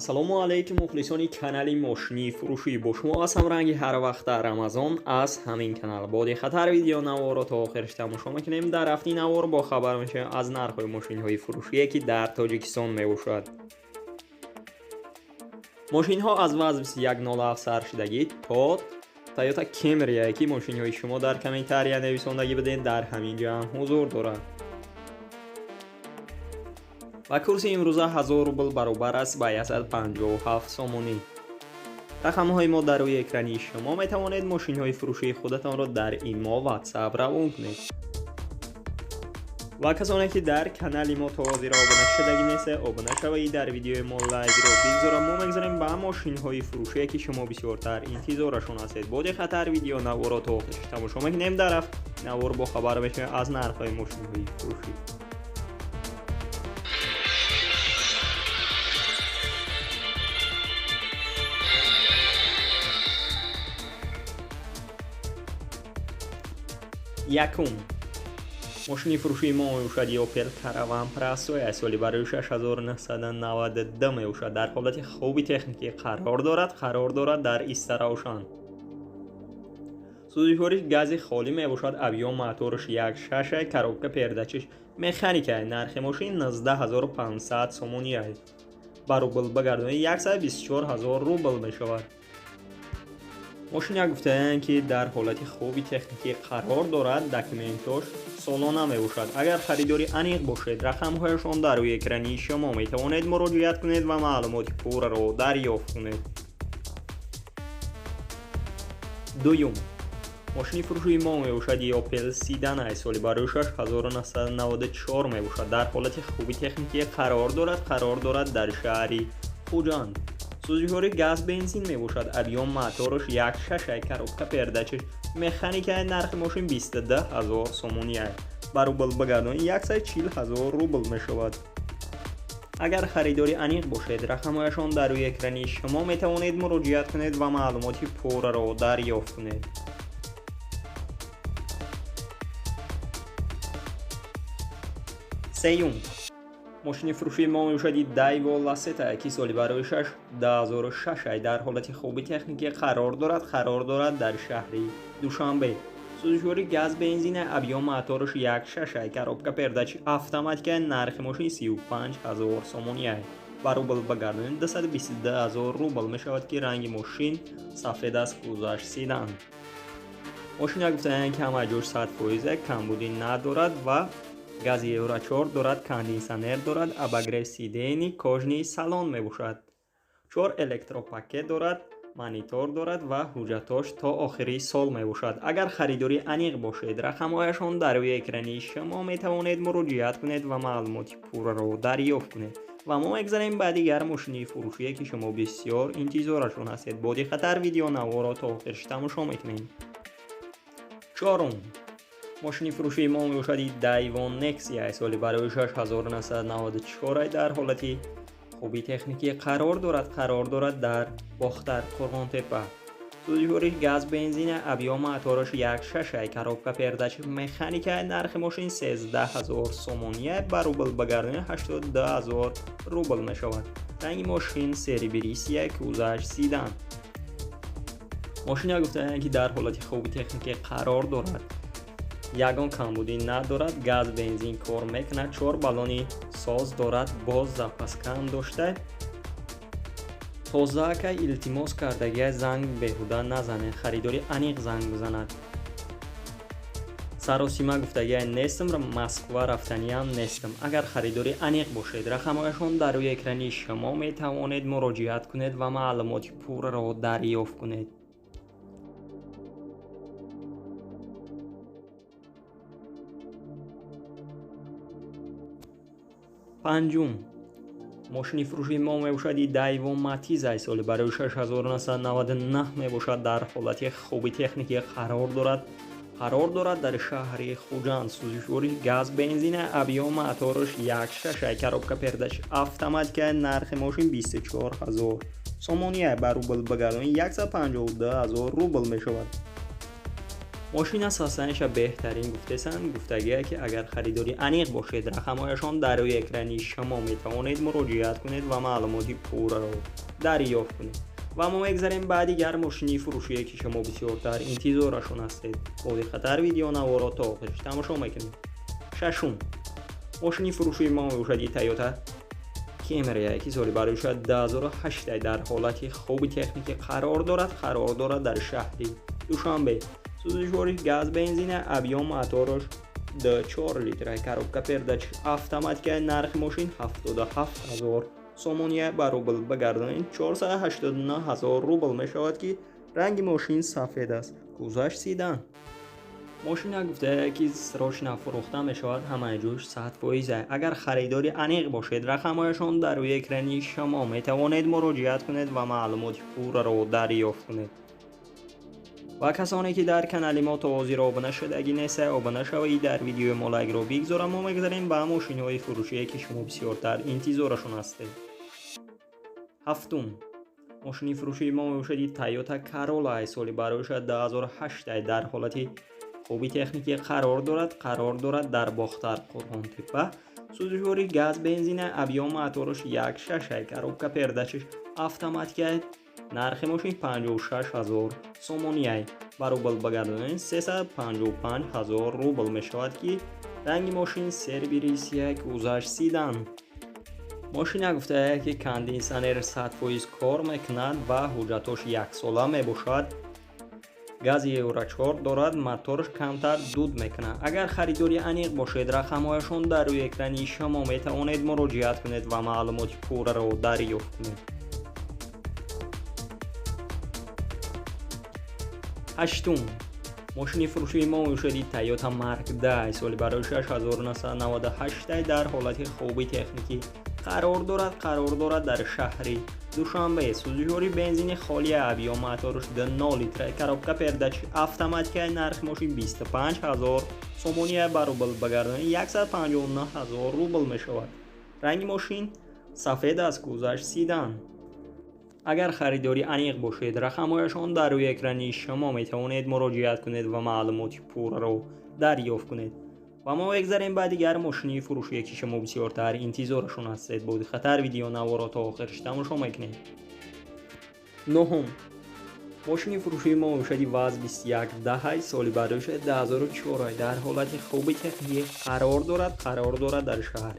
السلام علیکم مخلصان کانال ماشینی فروشی. با شما هستم رنگی هر وقت در رمضان از همین کانال. با خاطر ویدیو نوار رو تا آخرش تماشا میکنیم. در هفته نوار با خبر میشه از نرخ ماشین های فروشی که در تاجیکستان میباشد. ماشین ها از وزن 2107 سر شدگی تا تویوتا کمری که ماشین های شما در کامنتار یا نویسندگی بدین در همین جا هم حضور دارد. و کورس امروزه 1000 روبل برابر است با 157 سومونی. رقم های ما در روی اکرانی شما می توانید ماشین های فروشی خودتان را در این ماه واتساپ روان کنید. و کسانی که در کانال ما تازه را آبونه شدگی نیست آبونه شوید، در ویدیو ما لایک را بگذارم. ما میگذاریم با ماشین های فروشی که شما بسیارتر انتظارشون هستید. با خاطر ویدیو نوار را تا آخرش تماشا میکنیم. در هفته نوار با خبر میشه از نرخ های ماشین های فروشی. یکم ماشین فروشی ما میباشد اوپل کاراوان پراسو سالی برای 6992 میباشد. در حالت خوبی تکنیکی قرار دارد در استراوشان. سوزشوارش گاز خالی میباشد. ابیوم موتورش 1.6 کاروبکا پرداچش مکانیکی. نرخ ماشین 19500 سومونی است. برابر بگردانی 124000 روبل میشود. ماشین گفتند که در حالت خوبی تکنیکی قرار دارد. دکومنتاش سالانه میباشد. اگر خریداری انیق باشد رقم هایشان در روی اکرانی شما می توانید مراجعت کنید و معلومات پورا را دریافت کنید. دوم ماشین فروشی ما میباشد اوپل سیدان سالی برای 6994 میباشد. در حالت خوبی تکنیکی قرار دارد در شهری خوجند. سوزشوار گاز بنزین میباشد. ابیوم موتورش 1.6 کاروبکا پرداچش مکانیکی. نرخ ماشین 22000 سومونی است. برابر بگردانی 140000 روبل میشود. اگر خریداری انیق باشد رقم هایشان در روی اکرانی شما می توانید مراجعت کنید و معلومات پورا را دریافت کنید. سیوم ماشین فروشی ما میباشد دایو لاستا که سالی برای 2006 در حالت خوبی تکنیکی قرار دارد در شهری دوشنبه. سوزشوار گاز بنزین. ابیوم موتورش 1.6 کاروبکا پرداچ اتوماتیک. نرخ ماشین 35000 سومونی است. برابر بگردانی 222000 روبل میشود که رنگ ماشین سفید است. گذشت سیدان. ماشین گفتند که همه جور 100% کمبودی ندارد و گاز یورو 4 دارد. کاندیسنر دارد. اباگره سیدنی کاژنی سالن میباشد. 4 الکتروپاکت دارد. مانیتور دارد و حجتاش تا آخری سال میباشد. اگر خریداری انیق باشد رقم هایشان در روی اکرانی شما می توانید مراجعت کنید و معلومات پورا را دریافت کنید. و ما میگذاریم بعد دیگر ماشینی فروشی که شما بسیار انتظارشون هستید. با خاطر ویدیو نوار را تا آخرش تماشا میکنید. چهارم ماشین فروشی ما میباشد دایوان نکسی سالی برای 6994 در حالتی خوبی تکنیکی قرار دارد در باختر قرغان تپه. سوزشوارش گاز بنزین. ابیوم موتورش 1.6 کاروبکا پرداچ مکانیکی. نرخ ماشین 13000 سومونی برابر بگردانی 82000 روبل میشود. رنگ ماشین سری بریسیه که گذشت سیدان. ماشین گفتند که در حالت خوبی تکنیکی قرار دارد. یگان کمبودی ندارد. گاز بنزین کار میکند. 4 بالونی ساز دارد. باز زاپاس کم داشته. تازه که التماس کردگی زنگ بهوده نزنه. خریداری انیق زنگ بزند. سراسیمه گفتگی نیستم را مسکوا رفتنی هم نیستم. اگر خریداری انیق باشید رقم هایشان در روی اکرانی شما می توانید مراجعت کنید و معلومات پورا را دریافت کنید. پنجم ماشین فروشی ما میباشد دایوان ماتیز سالی برای 6999 میباشد. در حالت خوبی تکنیکی قرار دارد در شهری خوجند. سوزشوار گاز بنزین. ابیوم موتورش 1.6 کاروبکا پرداچ اتوماتیک. نرخ ماشین 24000 سومونی برابر بگردانی 152000 روبل میشود. ماشین اساساًش بهترین گفتگیه که اگر خریداری عمیق باشید رقمهایشان در روی اکرانی شما میتوانید مراجعه کنید و معلوماتی پورا را دریافت کنید. و ما میگذاریم بعد دیگر ماشینی فروشی که شما بسیار در انتظارشون هستید. با دقت ویدیو نوارا تا آخرش تماشا میکنید. ششم، ماشینی فروشی ما باشد تویوتا کیمری که سالی برایش 2008 در حالت خوب تکنیکی قرار دارد در شهر دوشنبه. سوزشواری گاز بنزین ابیام موتورش 4 لیتر коробка передач автомат که نرخ ماشین 77,000 سومونیه بر روبل بگردانید 489,000 روبل می شود که رنگ ماشین سفید است. گذشت سیدن. ماشین گفته که سراش نفروخته می شود همه جوش 100%. اگر خریداری عمیق باشید رقمهایشان در روی اکرانی شما می توانید مراجعه کنید و معلومات پورا را دریافت کنید. و کسانی که در کانال ما تازه آبونه شده اگه نیسته آبونه شوید در ویدیو ما لایک رو بگذارم. ما میگذاریم به ماشین های فروشی که شما بسیار در انتظارشون هستید. هفتم، ماشین فروشی ما باشد تویوتا کارولا سالی برایش 2008 در حالت خوبی تکنیکی قرار دارد در باختر قرآن تپه. سوزشواری گاز بنزین ابیام موتورش 1.6 коробка передачش автомат نرخ ماشین 56,000 سومونیه بر روبل بگردانید 355,000 روبل می شود که رنگ ماشین سربیریسیه. گذشت سیدن. ماشین گفته که کاندیسنر 100% کار میکند و حجتش 1 ساله می باشد. گاز یورو 4 دارد. موتورش کمتر دود میکنه. اگر خریداری عمیق باشید رقمهایشان در روی اکرانی شما می توانید مراجعه کنید و معلومات پورا را دریافت کنید. هشتم، ماشین فروشی ما باشد تویوتا مارک 10 سالی برای 6998 در حالت خوبی تکنیکی قرار دارد در شهر دوشنبه. سوزشواری بنزین خالی ابیام موتورش 2 لیتر коробка передач автомат که نرخ ماشین 25,000 سومونیه بر روبل بگردانید 159,000 روبل می شود. رنگ ماشین سفید است. گذشت سیدن. اگر خریداری عمیق باشید رقمهایشان در روی اکرانی شما می توانید مراجعه کنید و معلومات پورا را دریافت کنید. و ما بگذاریم بعد دیگر ماشینی فروشی که شما بسیار در انتظارشون هستید. با دقت ویدیو نوارا تا آخرش تماشا میکنید. نهم، ماشینی فروشی ما باشد واز 21 10 سالی برایش 2004 در حالت خوبی تکنیکی قرار دارد در شهر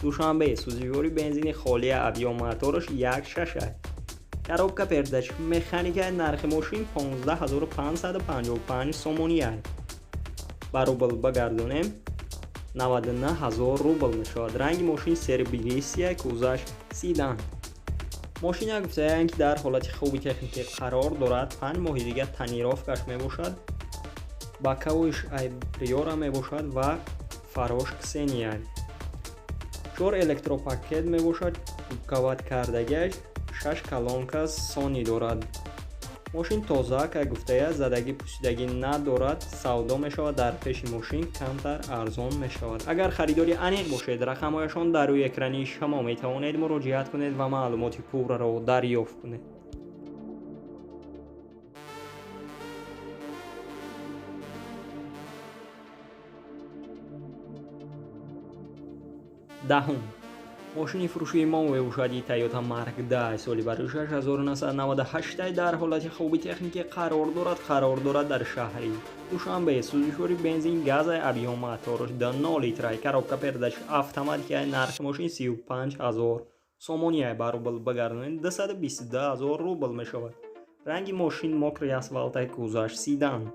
دوشنبه. سوزشواری بنزین خالی ابیام موتورش 1.6 коробка передач مکانیک نرخ ماشین 15,555 سومونیه بر روبل بگردانیم 99,000 روبل می شود. رنگ ماشین سربیریسیه. گذشت سیدن. ماشین گفته که در حالت خوبی تکنیکی قرار دارد. 5 ماه دیگه تنیرافکش می باشد. بکاوش ایبریورا می باشد و فراش کسینیه 4 الکتروپاکت می باشد. کوبکوات کردگیش 6 کلونکا سونی دارد. ماشین تازه که گفته زدگی پوسیدگی ندارد. سودا می شود در پیش ماشین کمتر ارزان می شود. اگر خریداری عمیق باشید رقمهایشان در روی اکرانی شما می توانید مراجعه کنید و معلومات پورا را دریافت کنید. دهم، ماشین فروشی ما باشد تویوتا مارک 10 سالی برای 6998 در حالت خوبی تکنیکی قرار دارد در شهر دوشنبه. سوزشواری بنزین گاز ابیام موتورش 2 لیتر коробка передач автомат که نرخ ماشین 35,000 سومونیه بر روبل بگردانید 222,000 روبل می شود. رنگ ماشین مکری اسفالت. گذشت سیدن.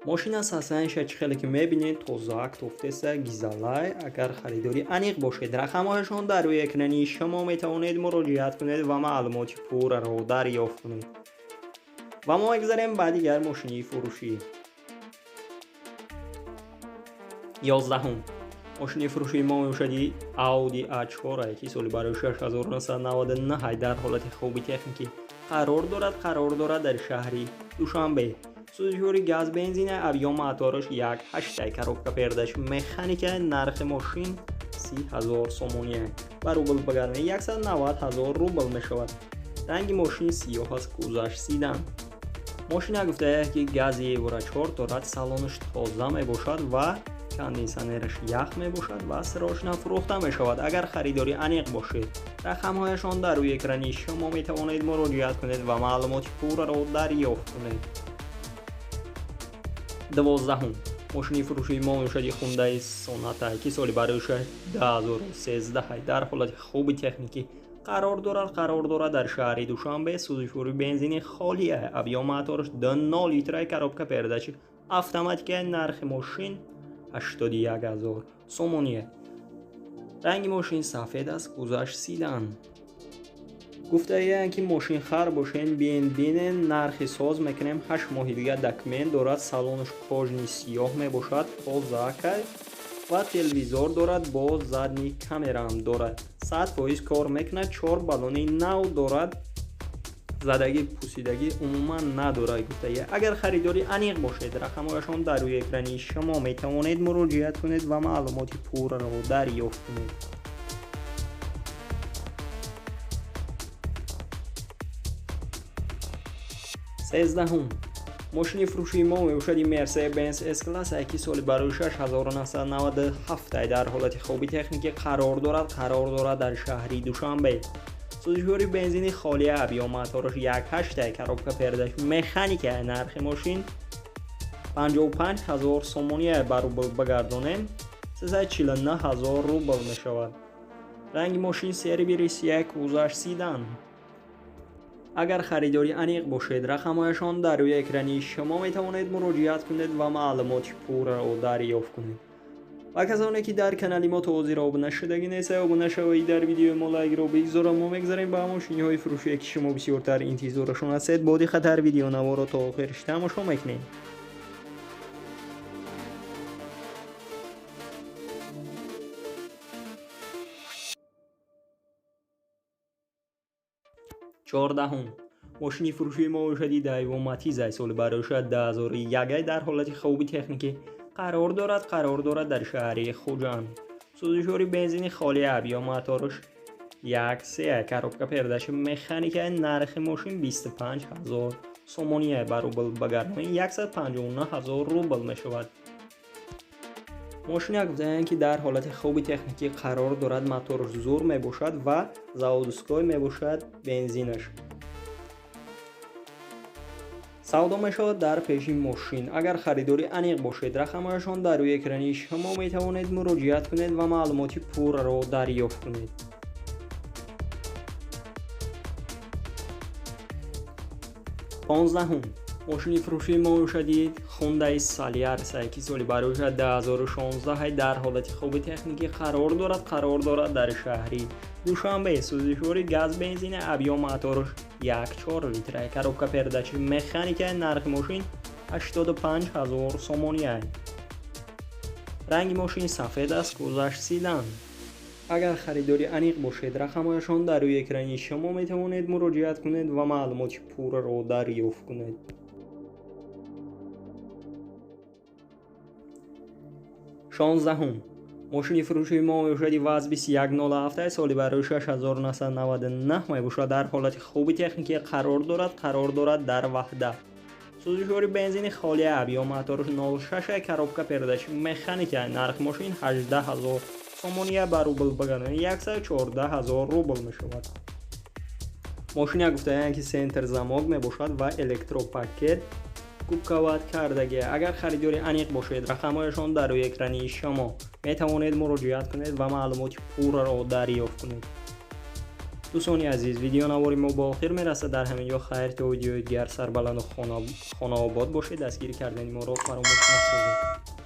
ماشین اساساًش خیلی که میبینید توزاک توفتسته گیزالای. اگر خریداری عمیق باشید رقمهایشان در روی اکرانی شما میتوانید مراجعه کنید و معلومات پورا را دریافت کنید. و ما بگذاریم بعد دیگر ماشینی فروشی. 11، ماشین فروشی ما باشد اودی A4 که سالی برای 6999 در حالت خوبی تکنیکی قرار دارد در شهری دوشنبه. سوزشواری گاز بنزین ابیام موتورش 1.8 коробка передач مکانیک نرخ ماشین 30,000 سومونیه بر روبل بگردانید 190,000 روبل می شود. رنگ ماشین سیاه است. گذشت سیدن. ماشین گفته که گاز یورو 4 دارد، سالنش تازه می باشد و کاندیسنرش یخ می باشد و سراش نفروخته می شود. اگر خریداری انیق باشید، رقم‌هایشان در روی اکران شما می توانید مراجعه کنید و معلومات پورا را دریافت کنید. 12. ماشین فروشی ماشین هوندای سوناتا که سالی برایش 2013 در حالت خوب تکنیکی قرار دارد در شهر دوشنبه. سوزشوری بنزین خالی ابیا موتورش 2 لیتر کاروبکا پرداچ اتوماتیک. نرخ ماشین 81,000 سومونیه. رنگ ماشین سفید است، گذشت سیدن. گفته این که ماشین خر باشین بین نرخ ساز میکنیم 8 ماه دیگه دکمن دارد، سالنش کاژنی سیاه می باشد، پوزاکای و تلویزور دارد، با زدنی کامرا هم دارد، 100% کار میکنه، 4 بالونی نو دارد، زدگی پوسیدگی عموما ندارد. گفته اگر خریداری انیق باشید، رقمهایشان در روی اکرانی شما می توانید مراجعه کنید و معلومات پورا را دریافت کنید. 13. ماشین فروشی ما میباشد مرسدس بنز اس کلاس که سال برای 6997 در حالت خوبی تکنیکی قرار دارد در شهر دوشنبه. سوزشوری بنزین خالی ابیا موتورش 1.8 کاروبکا پرداش مکانیک. نرخ ماشین 55,000 سومونیه بر روبل بگردانیم 349,000 روبل می شود. رنگ ماشین سری بیریس یک گذشت سیدن. اگر خریداری انیق باشید، رقمهایشان در روی اکرانی شما می توانید مراجعه کنید و معلومات پورا را دریافت کنید. و کسانی که در کانال ما توضیح را ابونه شدگی نیست، ابونه شوید، در ویدیو ما لایک را بگذارم. ما میگذاریم با ماشین های فروشی که شما بسیارتر انتظارشون هستید. بودی خطر ویدیو نما را تا آخرش تماشا میکنید. ماشین فروشی ما شدی دایو ماتیز سال برایش 2001 در حالت خوبی تکنیکی قرار دارد در شهر خوجان. سوزشوری بنزین خالی ابیا موتورش 1.3 کاروبکا پرداش مکانیک. نرخ ماشین 25,000 سومونیه بر روبل بگردانی 159,000 روبل می شود. ماشین گفتن که در حالت خوبی تکنیکی قرار دارد، موتورش زور می باشد و زاودسکای می باشد. بنزینش سودا می شود در پیش ماشین. اگر خریداری انیق باشید، رقمهایشان در روی اکرانی شما می توانید مراجعه کنید و معلومات پورا را دریافت کنید. 15. ماشین فروشی ما شدید هوندای سالیارس که سالی برایش 2016 در حالت خوب تکنیکی قرار دارد در شهری دوشنبه. سوزشوری گاز بنزین ابیا موتورش 1.4 لیتر کاروبکا پرداچ مکانیک. نرخ ماشین 85,000 سومونیه. رنگ ماشین سفید است، گذشت سیدن. اگر خریداری انیق باشید، رقمهایشان در روی اکرانی شما می توانید مراجعه کنید و معلومات پورا را دریافت کنید. 16. ماشین فروشی ما میباشد واز 2107 سالی برای 6999 می باشد در حالت خوبی تکنیکی قرار دارد در وحده. سوزشوری بنزین خالی ابیا موتورش 0.6 کاروبکا پرداش مکانیک. نرخ ماشین 18,000 سومونیه بر روبل بگردانی 114,000 روبل می شود. ماشین گفته که سنتر زماگ می باشد و الکترو پاکت کوکاوات کردگی. اگر خریداری انیق باشید، رقمهایشان در روی اکرانی شما می توانید مراجعه کنید و معلومات پورا را دریافت کنید. دوستان عزیز، ویدیو نواری ما با آخر می رسد. در همین جا خیر تا ویدیو دیگر سربلند و خانه آباد باشید. دستگیری کردن ما را فراموش نکنید.